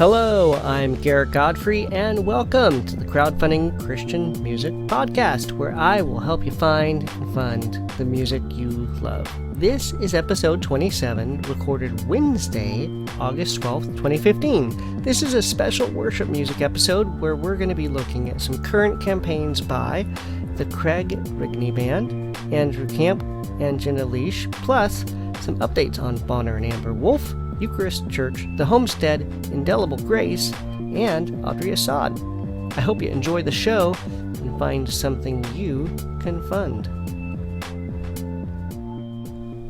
Hello, I'm Garrett Godfrey, and welcome to the Crowdfunding Christian Music Podcast, where I will help you find and fund the music you love. This is episode 27, recorded Wednesday, August 12th, 2015. This is a special worship music episode where we're going to be looking at some current campaigns by the Rigney Band, Andrew Camp, and Jenna Liesch, plus some updates on Bonner and Amber Wolf, Eucharist Church, the Homestead, Indelible Grace, and Audrey Assad. I hope you enjoy the show and find something you can fund.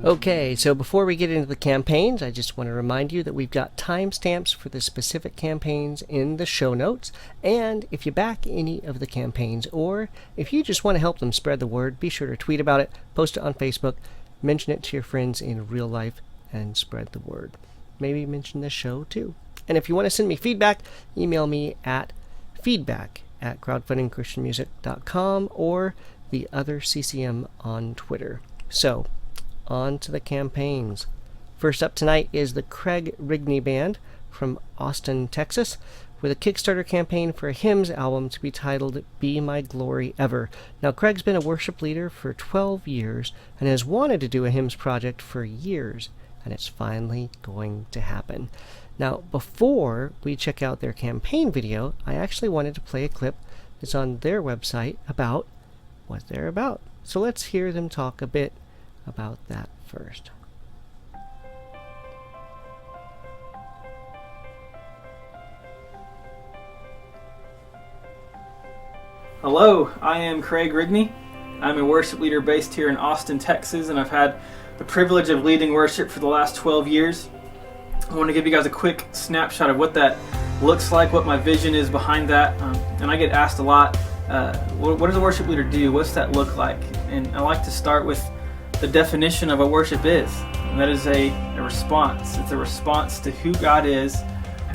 Okay, so before we get into the campaigns, I just want to remind you that we've got timestamps for the specific campaigns in the show notes, and if you back any of the campaigns, or if you just want to help them spread the word, be sure to tweet about it, post it on Facebook, mention it to your friends in real life, and spread the word. Maybe mention the show too. And if you want to send me feedback, email me at feedback@crowdfundingchristianmusic.com or the other CCM on Twitter. So, on to the campaigns. First up tonight is the Rigney Band from Austin, Texas, with a Kickstarter campaign for a hymns album to be titled Be My Glory Ever. Now, Craig's been a worship leader for 12 years and has wanted to do a hymns project for years, and it's finally going to happen. Now, before we check out their campaign video, I actually wanted to play a clip that's on their website about what they're about. So let's hear them talk a bit about that first. Hello, I am Craig Rigney. I'm a worship leader based here in Austin, Texas, and I've had the privilege of leading worship for the last 12 years. I want to give you guys a quick snapshot of what that looks like, what my vision is behind that. And I get asked a lot, what does a worship leader do? What's that look like? And I like to start with the definition of what worship is, and that is a response. It's a response to who God is,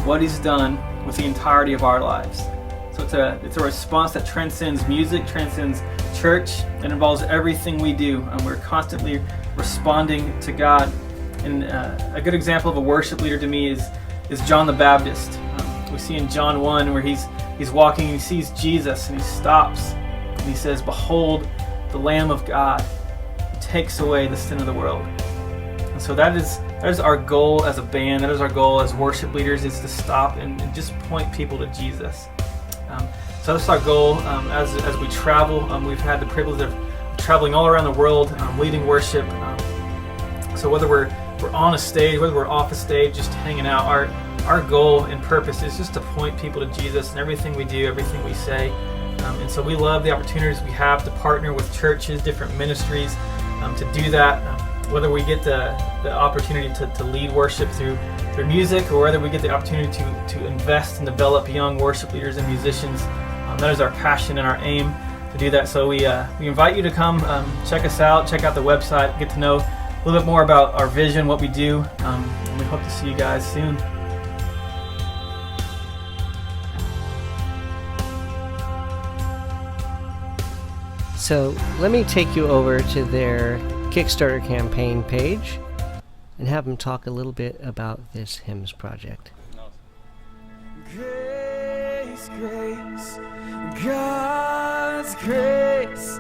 what He's done with the entirety of our lives. So it's a response that transcends music, transcends church, and involves everything we do. And we're constantly responding to God. And a good example of a worship leader to me is John the Baptist. We see in John 1 where he's walking and he sees Jesus and he stops and he says, "Behold, the Lamb of God who takes away the sin of the world." And so that is our goal as a band. That is our goal as worship leaders, is to stop and just point people to Jesus. So that's our goal as we travel. We've had the privilege of traveling all around the world, leading worship. So whether we're on a stage, whether we're off a stage, just hanging out, our goal and purpose is just to point people to Jesus in everything we do, everything we say. And so we love the opportunities we have to partner with churches, different ministries, to do that. Whether we get the opportunity to lead worship through music, or whether we get the opportunity to invest and develop young worship leaders and musicians, that is our passion and our aim to do that. So we invite you to come check us out, check out the website, get to know a little bit more about our vision, what we do, and we hope to see you guys soon. So let me take you over to their Kickstarter campaign page and have them talk a little bit about this hymns project. Grace, grace, God's grace,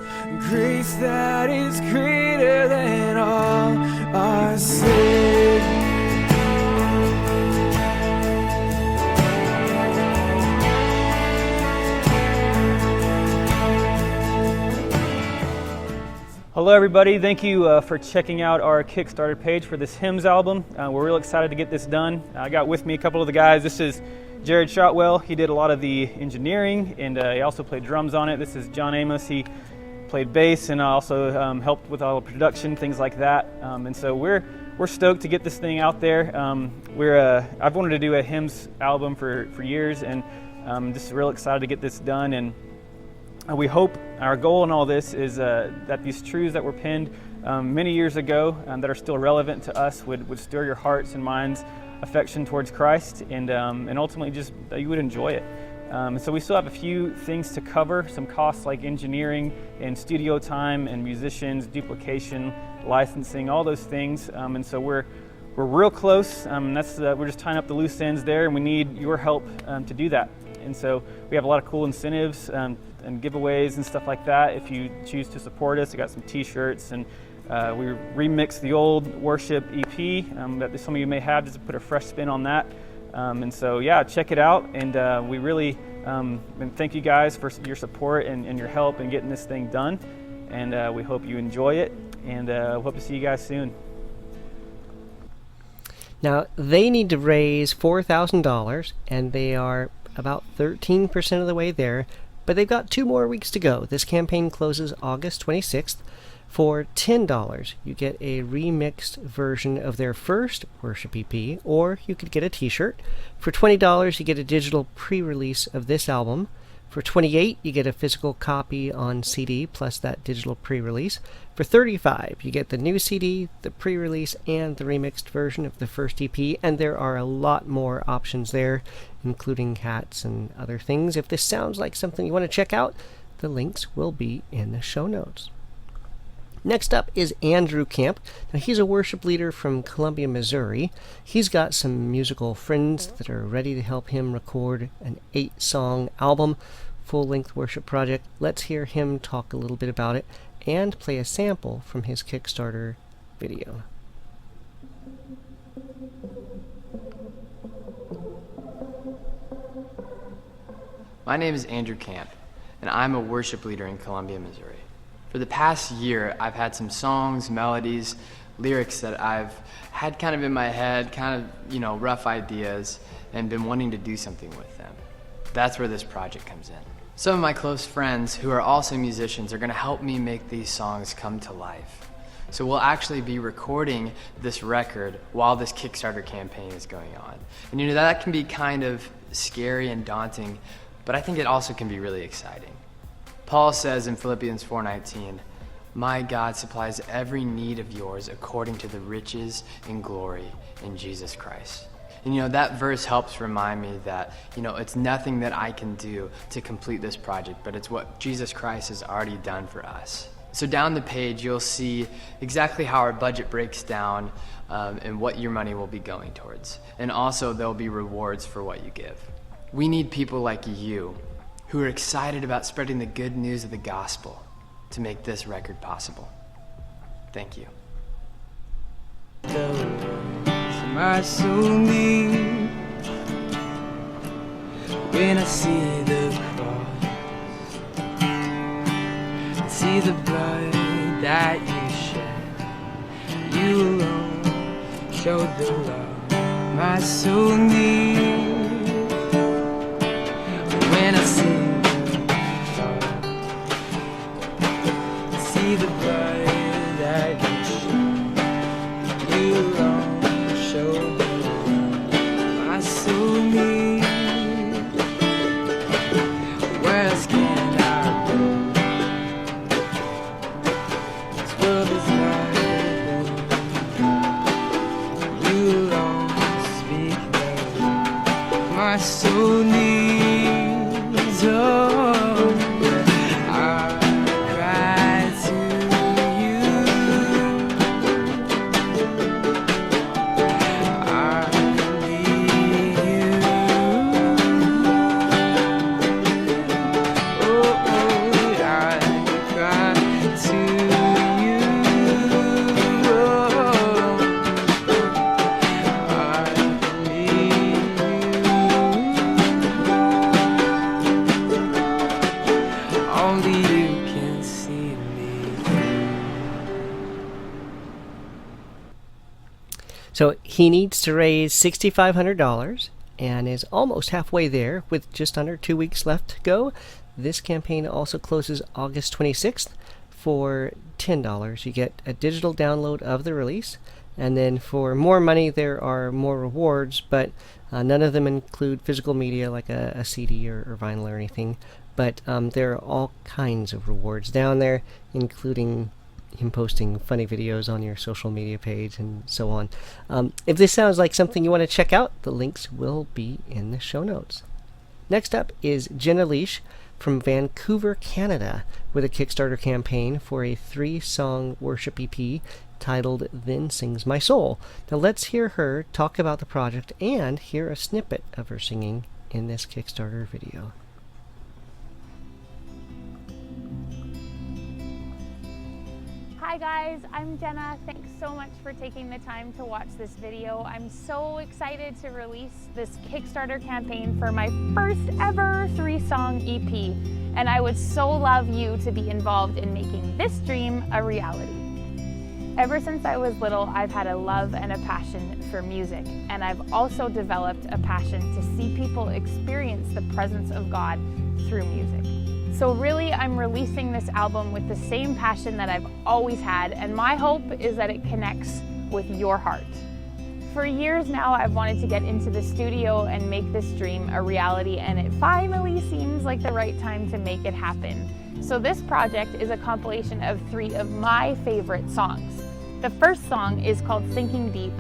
grace that is greater than all our sin. Hello everybody, thank you for checking out our Kickstarter page for this hymns album. We're real excited to get this done. I got with me a couple of the guys. This is Jared Shotwell. He did a lot of the engineering, and he also played drums on it. This is John Amos. He played bass and also helped with all the production, things like that. And so we're stoked to get this thing out there. I've wanted to do a hymns album for years, and just real excited to get this done. And we hope our goal in all this is that these truths that were penned many years ago that are still relevant to us would stir your hearts and minds, affection towards Christ, and ultimately just that you would enjoy it. And so we still have a few things to cover, some costs like engineering and studio time and musicians, duplication, licensing, all those things. And so we're we're real close. We're just tying up the loose ends there, and we need your help to do that. And so we have a lot of cool incentives and giveaways and stuff like that if you choose to support us. We got some t-shirts, and we remixed the old worship EP that some of you may have, just to put a fresh spin on that. And so, yeah, check it out. And we really and thank you guys for your support and your help in getting this thing done. And we hope you enjoy it, and hope to see you guys soon. Now, they need to raise $4,000, and they are about 13% of the way there, but they've got 2 more weeks to go. This campaign closes August 26th. For $10, you get a remixed version of their first worship EP, or you could get a t-shirt. For $20, you get a digital pre-release of this album. For $28, you get a physical copy on CD plus that digital pre-release. For $35, you get the new CD, the pre-release, and the remixed version of the first EP, and there are a lot more options there, including hats and other things. If this sounds like something you want to check out, the links will be in the show notes. Next up is Andrew Camp. Now, he's a worship leader from Columbia, Missouri. He's got some musical friends that are ready to help him record an 8-song album, full-length worship project. Let's hear him talk a little bit about it and play a sample from his Kickstarter video. My name is Andrew Camp, and I'm a worship leader in Columbia, Missouri. For the past year, I've had some songs, melodies, lyrics that I've had kind of in my head, rough ideas, and been wanting to do something with them. That's where this project comes in. Some of my close friends who are also musicians are gonna help me make these songs come to life. So we'll actually be recording this record while this Kickstarter campaign is going on. And that can be kind of scary and daunting, but I think it also can be really exciting. Paul says in Philippians 4:19, "My God supplies every need of yours according to the riches and glory in Jesus Christ." And that verse helps remind me that, it's nothing that I can do to complete this project, but it's what Jesus Christ has already done for us. So down the page, you'll see exactly how our budget breaks down and what your money will be going towards. And also there'll be rewards for what you give. We need people like you who are excited about spreading the good news of the gospel to make this record possible. Thank you. My soul needs when I see the cross, I see the blood that you shed. You alone showed the love my soul needs when I see the blood that you shed. You alone showed the love my soul needs. Where else can I go? This world is not home. You alone speak the word my soul needs. Oh. So he needs to raise $6,500 and is almost halfway there with just under 2 weeks left to go. This campaign also closes August 26th. For $10, you get a digital download of the release. And then for more money, there are more rewards, but none of them include physical media like a CD or vinyl or anything. But there are all kinds of rewards down there, including him posting funny videos on your social media page and so on. If this sounds like something you want to check out, the links will be in the show notes. Next up is Jenna Liesch from Vancouver, Canada, with a Kickstarter campaign for a 3-song worship EP titled Then Sings My Soul. Now let's hear her talk about the project and hear a snippet of her singing in this Kickstarter video. Hi guys, I'm Jenna. Thanks so much for taking the time to watch this video. I'm so excited to release this Kickstarter campaign for my first ever 3-song EP, and I would so love you to be involved in making this dream a reality. Ever since I was little, I've had a love and a passion for music, and I've also developed a passion to see people experience the presence of God through music. So really, I'm releasing this album with the same passion that I've always had, and my hope is that it connects with your heart. For years now, I've wanted to get into the studio and make this dream a reality, and it finally seems like the right time to make it happen. So this project is a compilation of 3 of my favorite songs. The first song is called Sinking Deep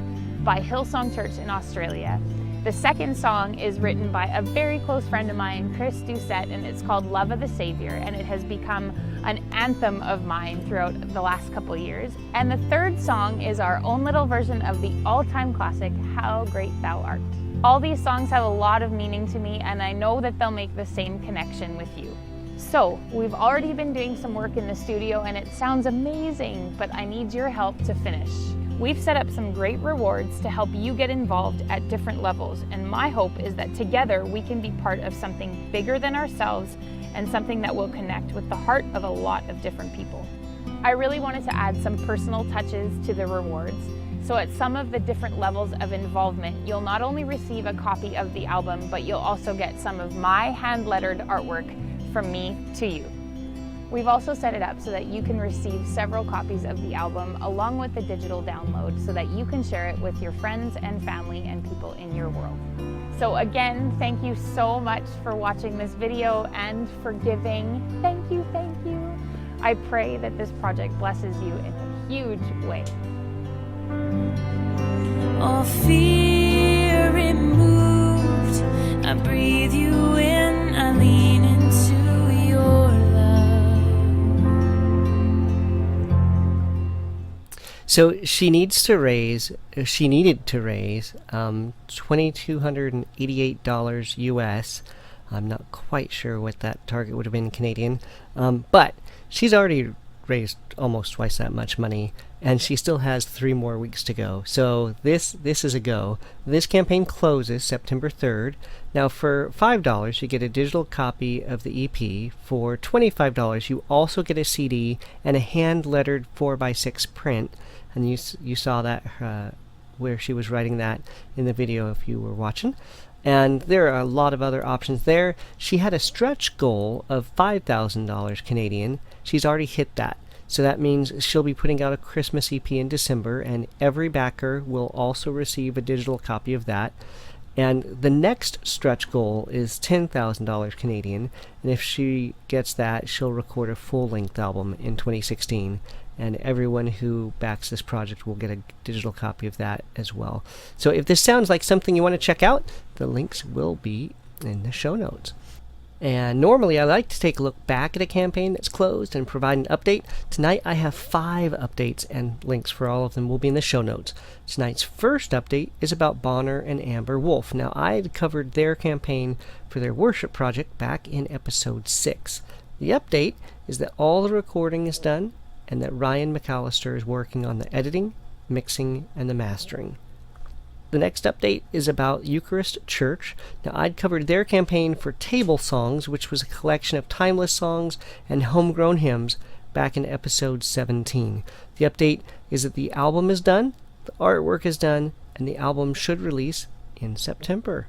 by Hillsong Church in Australia. The second song is written by a very close friend of mine, Chris Doucette, and it's called Love of the Savior, and it has become an anthem of mine throughout the last couple years. And the third song is our own little version of the all-time classic, How Great Thou Art. All these songs have a lot of meaning to me, and I know that they'll make the same connection with you. So, we've already been doing some work in the studio, and it sounds amazing, but I need your help to finish. We've set up some great rewards to help you get involved at different levels, and my hope is that together we can be part of something bigger than ourselves and something that will connect with the heart of a lot of different people. I really wanted to add some personal touches to the rewards, so at some of the different levels of involvement, you'll not only receive a copy of the album, but you'll also get some of my hand-lettered artwork from me to you. We've also set it up so that you can receive several copies of the album along with the digital download so that you can share it with your friends and family and people in your world. So again, thank you so much for watching this video and for giving. Thank you, thank you. I pray that this project blesses you in a huge way. All fear removed, I breathe you in, I lean into your love. So she needed to raise $2,288 US. I'm not quite sure what that target would have been Canadian, but she's already raised almost twice that much money, and she still has 3 more weeks to go. So this is a go. This campaign closes September 3rd. Now for $5 you get a digital copy of the EP. For $25 you also get a CD and a hand-lettered 4x6 print, and you saw that where she was writing that in the video if you were watching. And there are a lot of other options there. She had a stretch goal of $5,000 Canadian. She's already hit that. So that means she'll be putting out a Christmas EP in December, and every backer will also receive a digital copy of that. And the next stretch goal is $10,000 Canadian, and if she gets that, she'll record a full-length album in 2016. And everyone who backs this project will get a digital copy of that as well. So if this sounds like something you want to check out, the links will be in the show notes. And normally I like to take a look back at a campaign that's closed and provide an update. Tonight I have 5 updates, and links for all of them will be in the show notes. Tonight's first update is about Bonner and Amber Wolf. Now I had covered their campaign for their worship project back in episode 6. The update is that all the recording is done, and that Ryan McAllister is working on the editing, mixing, and the mastering. The next update is about Eucharist Church. Now, I'd covered their campaign for Table Songs, which was a collection of timeless songs and homegrown hymns, back in episode 17. The update is that the album is done, the artwork is done, and the album should release in September.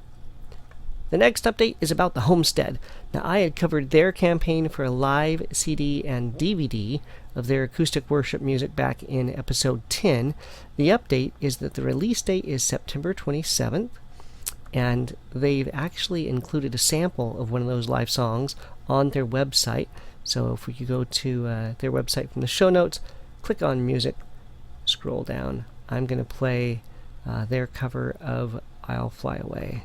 The next update is about the Homestead. Now, I had covered their campaign for a live CD and DVD of their acoustic worship music back in episode 10. The update is that the release date is September 27th, and they've actually included a sample of one of those live songs on their website. So if we could go to their website from the show notes, click on music, scroll down. I'm going to play their cover of I'll Fly Away.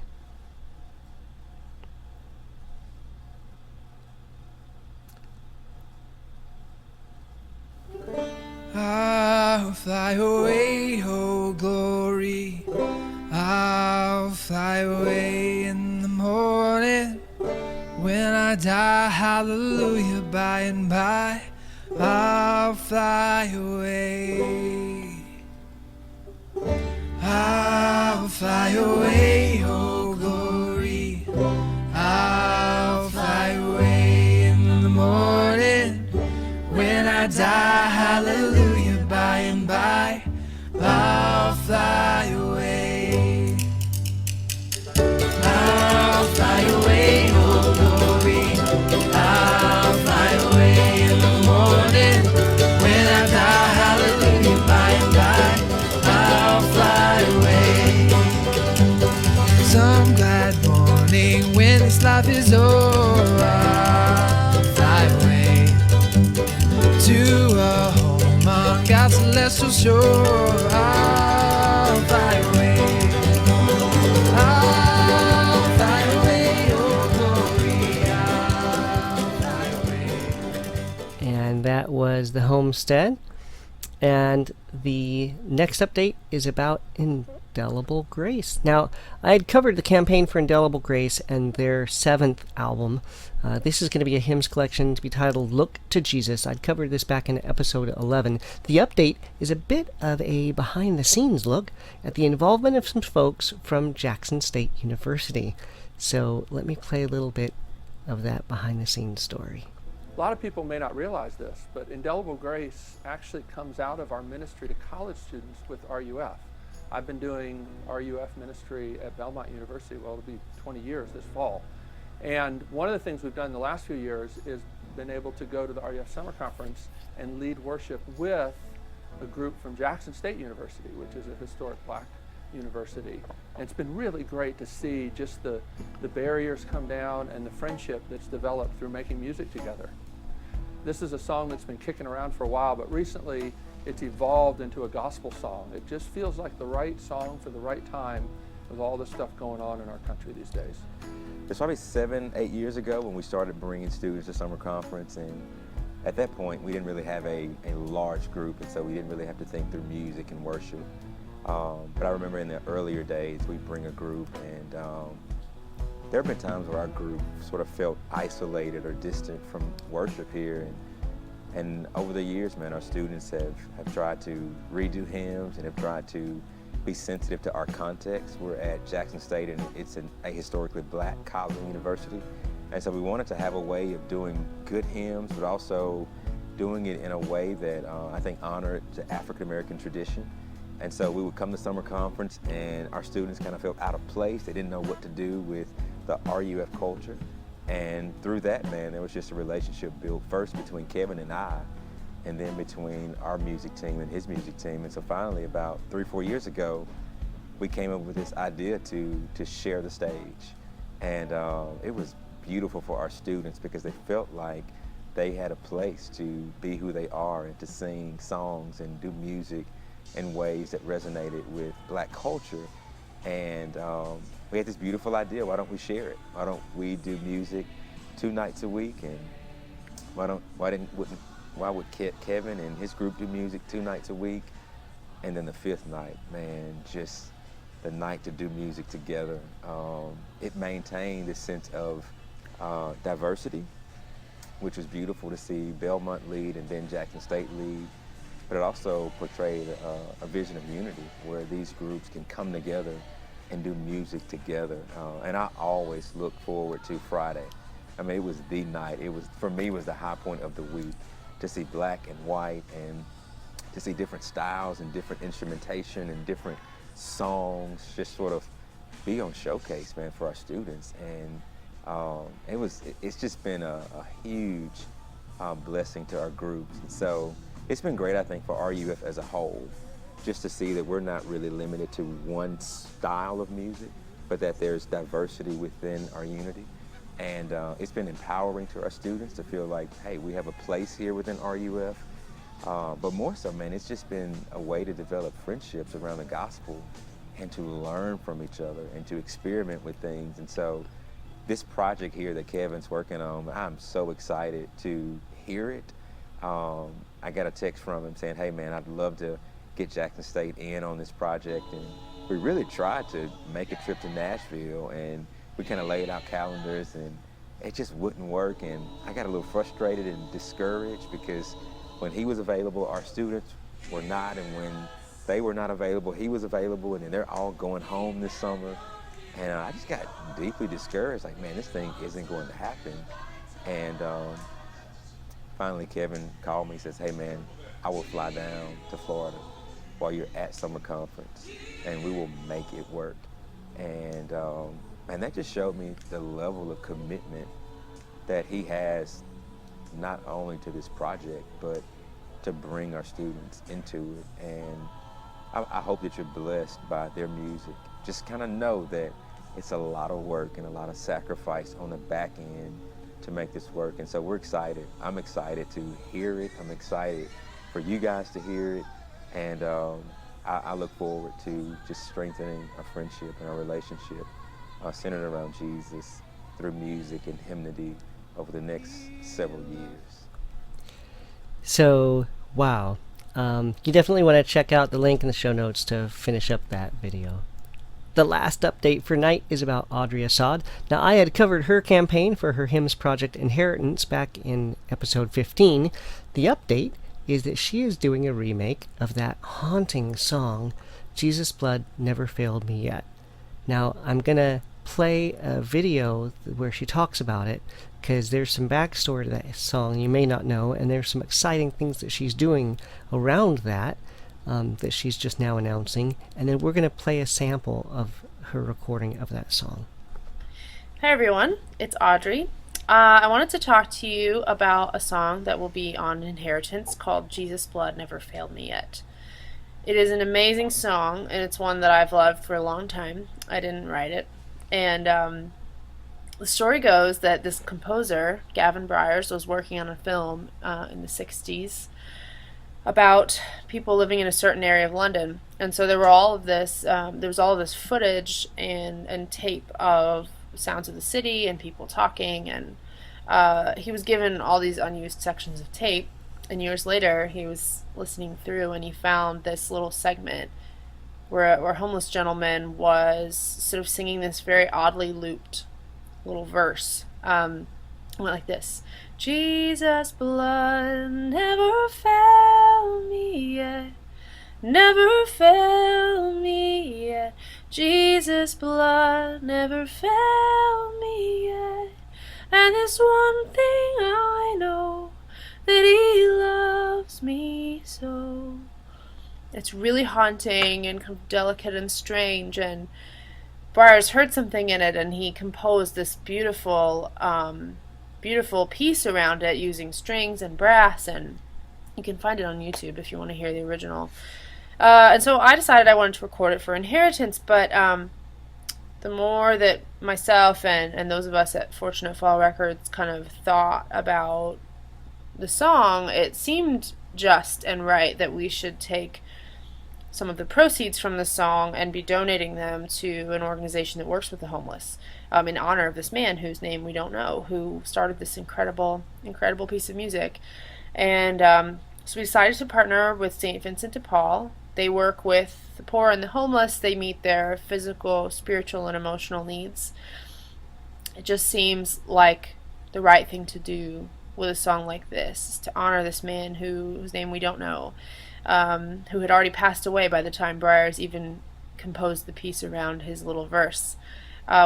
I'll fly away, oh glory. I'll fly away in the morning. When I die, hallelujah, by and by, I'll fly away. I'll fly away, oh glory. I'll fly away in the morning. When I die, hallelujah, by and by, I'll fly away. I'll fly away, oh glory. I'll fly away in the morning. When I die, hallelujah, by and by, I'll fly away. Some glad morning when this life is over, I'll fly away to a home on God's celestial shore. I'll fly away. I'll fly away, oh glory. I'll fly away. And that was the Homestead. And the next update is about Indelible Grace. Now, I had covered the campaign for Indelible Grace and their 7th album. This is going to be a hymns collection to be titled Look to Jesus. I'd covered this back in episode 11. The update is a bit of a behind-the-scenes look at the involvement of some folks from Jackson State University. So let me play a little bit of that behind-the-scenes story. A lot of people may not realize this, but Indelible Grace actually comes out of our ministry to college students with RUF. I've been doing RUF ministry at Belmont University, well, it'll be 20 years this fall. And one of the things we've done in the last few years is been able to go to the RUF Summer Conference and lead worship with a group from Jackson State University, which is a historic Black university. And it's been really great to see just the barriers come down and the friendship that's developed through making music together. This is a song that's been kicking around for a while, but recently it's evolved into a gospel song. It just feels like the right song for the right time with all the stuff going on in our country these days. It's probably 7-8 years ago when we started bringing students to summer conference, and at that point we didn't really have a large group, and so we didn't really have to think through music and worship. But I remember in the earlier days we'd bring a group, and there have been times where our group sort of felt isolated or distant from worship here, and over the years, man, our students have tried to redo hymns and have tried to be sensitive to our context. We're at Jackson State, and it's a historically Black college and university, and so we wanted to have a way of doing good hymns, but also doing it in a way that I think honored the African American tradition. And so we would come to summer conference, and our students kind of felt out of place. They didn't know what to do with the RUF culture. And through that, man, there was just a relationship built first between Kevin and I, and then between our music team and his music team. And so finally, about 3-4 years ago, we came up with this idea to share the stage. And it was beautiful for our students because they felt like they had a place to be who they are and to sing songs and do music in ways that resonated with Black culture. And we had this beautiful idea, why don't we share it? Why don't we do music 2 nights a week? And why would Kevin and his group do music 2 nights a week? And then the 5th night, man, just the night to do music together. It maintained a sense of diversity, which was beautiful to see Belmont lead and then Jackson State lead. But it also portrayed a vision of unity where these groups can come together and do music together. And I always look forward to Friday. I mean, it was the night. For me, it was the high point of the week to see Black and white and to see different styles and different instrumentation and different songs just sort of be on showcase, man, for our students. And it's just been a huge blessing to our groups. And so it's been great, I think, for RUF as a whole, just to see that we're not really limited to one style of music, but that there's diversity within our unity. And it's been empowering to our students to feel like, hey, we have a place here within RUF. But more so, man, it's just been a way to develop friendships around the gospel and to learn from each other and to experiment with things. And so this project here that Kevin's working on, I'm so excited to hear it. I got a text from him saying, hey man, I'd love to get Jackson State in on this project. And we really tried to make a trip to Nashville, and we kind of laid out calendars, and it just wouldn't work. And I got a little frustrated and discouraged because when he was available, our students were not, and when they were not available, he was available, and then they're all going home this summer. And I just got deeply discouraged, like, man, this thing isn't going to happen. And finally, Kevin called me and says, hey, man, I will fly down to Florida while you're at summer conference, and we will make it work. And that just showed me the level of commitment that he has, not only to this project, but to bring our students into it. And I hope that you're blessed by their music. Just kind of know that it's a lot of work and a lot of sacrifice on the back end to make this work. And so we're excited. I'm excited to hear it. I'm excited for you guys to hear it. And I look forward to just strengthening our friendship and our relationship centered around Jesus through music and hymnody over the next several years. So, wow. You definitely want to check out the link in the show notes to finish up that video. The last update for night is about Audrey Assad. Now, I had covered her campaign for her hymns project Inheritance back in episode 15. The update is that she is doing a remake of that haunting song, Jesus' Blood Never Failed Me Yet. Now, I'm going to play a video where she talks about it, because there's some backstory to that song you may not know, and there's some exciting things that she's doing around that that she's just now announcing. And then we're going to play a sample of her recording of that song. Hi everyone, it's Audrey. I wanted to talk to you about a song that will be on Inheritance called Jesus' Blood Never Failed Me Yet. It is an amazing song, and it's one that I've loved for a long time. I didn't write it. And the story goes that this composer, Gavin Bryars, was working on a film in the 60s about people living in a certain area of London. And so there were all of this, there was all of this footage and tape of sounds of the city and people talking, and he was given all these unused sections of tape, and years later he was listening through and he found this little segment where a homeless gentleman was sort of singing this very oddly looped little verse. It went like this: Jesus' blood never failed me yet, never failed me yet. Jesus' blood never failed me yet. And this one thing I know, that he loves me so. It's really haunting and kind of delicate and strange, and Bryars heard something in it, and he composed this beautiful piece around it using strings and brass, and you can find it on YouTube if you want to hear the original. And so I decided I wanted to record it for Inheritance, but the more that myself and those of us at Fortunate Fall Records kind of thought about the song, it seemed just and right that we should take some of the proceeds from the song and be donating them to an organization that works with the homeless, in honor of this man whose name we don't know, who started this incredible piece of music. And so we decided to partner with St. Vincent de Paul. They work with the poor and the homeless. They meet their physical, spiritual, and emotional needs. It just seems like the right thing to do with a song like this, is to honor this man whose name we don't know, who had already passed away by the time Bryars even composed the piece around his little verse,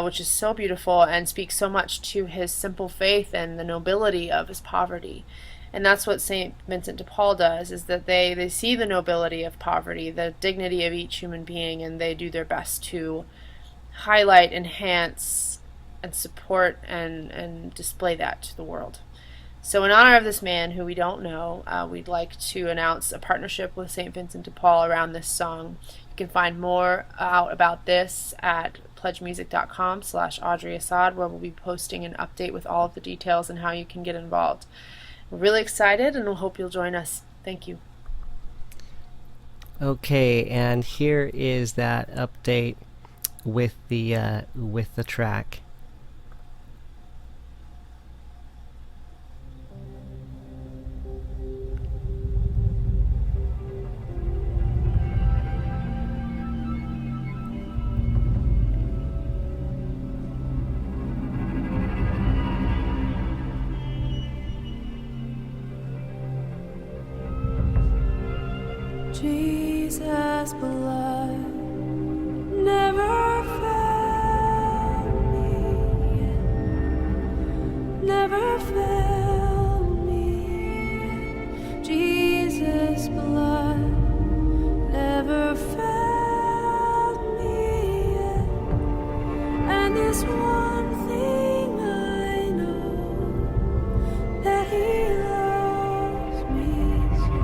which is so beautiful and speaks so much to his simple faith and the nobility of his poverty. And that's what St. Vincent de Paul does, is that they see the nobility of poverty, the dignity of each human being, and they do their best to highlight, enhance, and support and display that to the world. So in honor of this man who we don't know, we'd like to announce a partnership with St. Vincent de Paul around this song. You can find more out about this at pledgemusic.com/Audrey Assad, where we'll be posting an update with all of the details and how you can get involved. We're really excited, and we'll hope you'll join us. Thank you. Okay, and here is that update with the track. Jesus' blood never failed me yet. Never failed me yet. Jesus' blood never failed me yet. And this one thing I know, that He loves me so.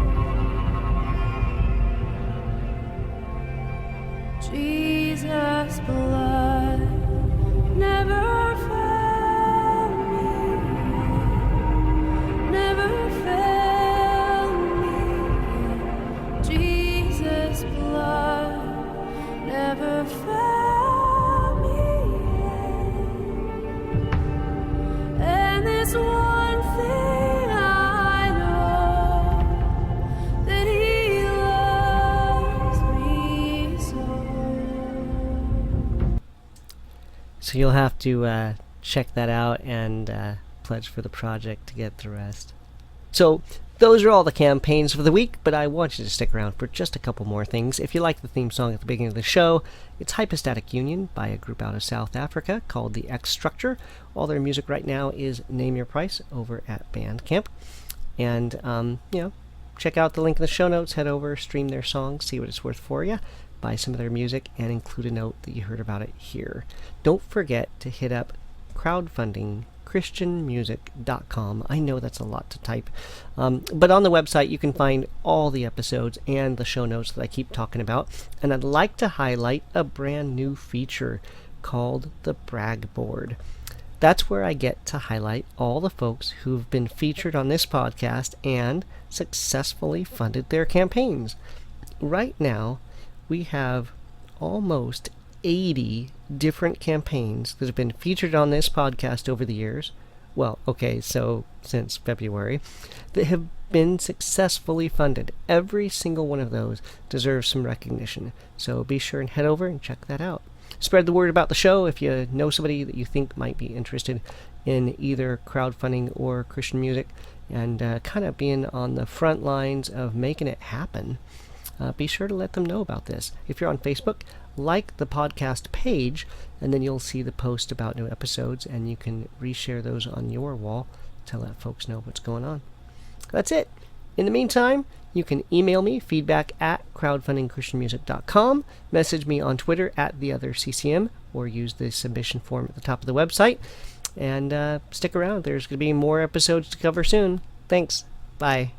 Jesus' blood never failed me yet. Never failed me yet. Jesus' blood never failed me yet. And this one thing I know, that He loves me so. So you'll have to check that out and pledge for the project to get the rest. So those are all the campaigns for the week, but I want you to stick around for just a couple more things. If you like the theme song at the beginning of the show, it's Hypostatic Union by a group out of South Africa called the X Structure. All their music right now is Name Your Price over at Bandcamp. And, check out the link in the show notes, head over, stream their songs, see what it's worth for you, buy some of their music, and include a note that you heard about it here. Don't forget to hit up Crowdfunding ChristianMusic.com. I know that's a lot to type, but on the website you can find all the episodes and the show notes that I keep talking about. And I'd like to highlight a brand new feature called the Brag Board. That's where I get to highlight all the folks who've been featured on this podcast and successfully funded their campaigns. Right now, we have almost 80 different campaigns that have been featured on this podcast over the years. Well, okay, so since February, that have been successfully funded. Every single one of those deserves some recognition. So be sure and head over and check that out. Spread the word about the show if you know somebody that you think might be interested in either crowdfunding or Christian music, and kind of being on the front lines of making it happen. Be sure to let them know about this. If you're on Facebook, like the podcast page, and then you'll see the post about new episodes, and you can reshare those on your wall to let folks know what's going on. That's it. In the meantime, you can email me, feedback at crowdfundingchristianmusic.com, message me on Twitter at TheOtherCCM, or use the submission form at the top of the website. And stick around. There's going to be more episodes to cover soon. Thanks. Bye.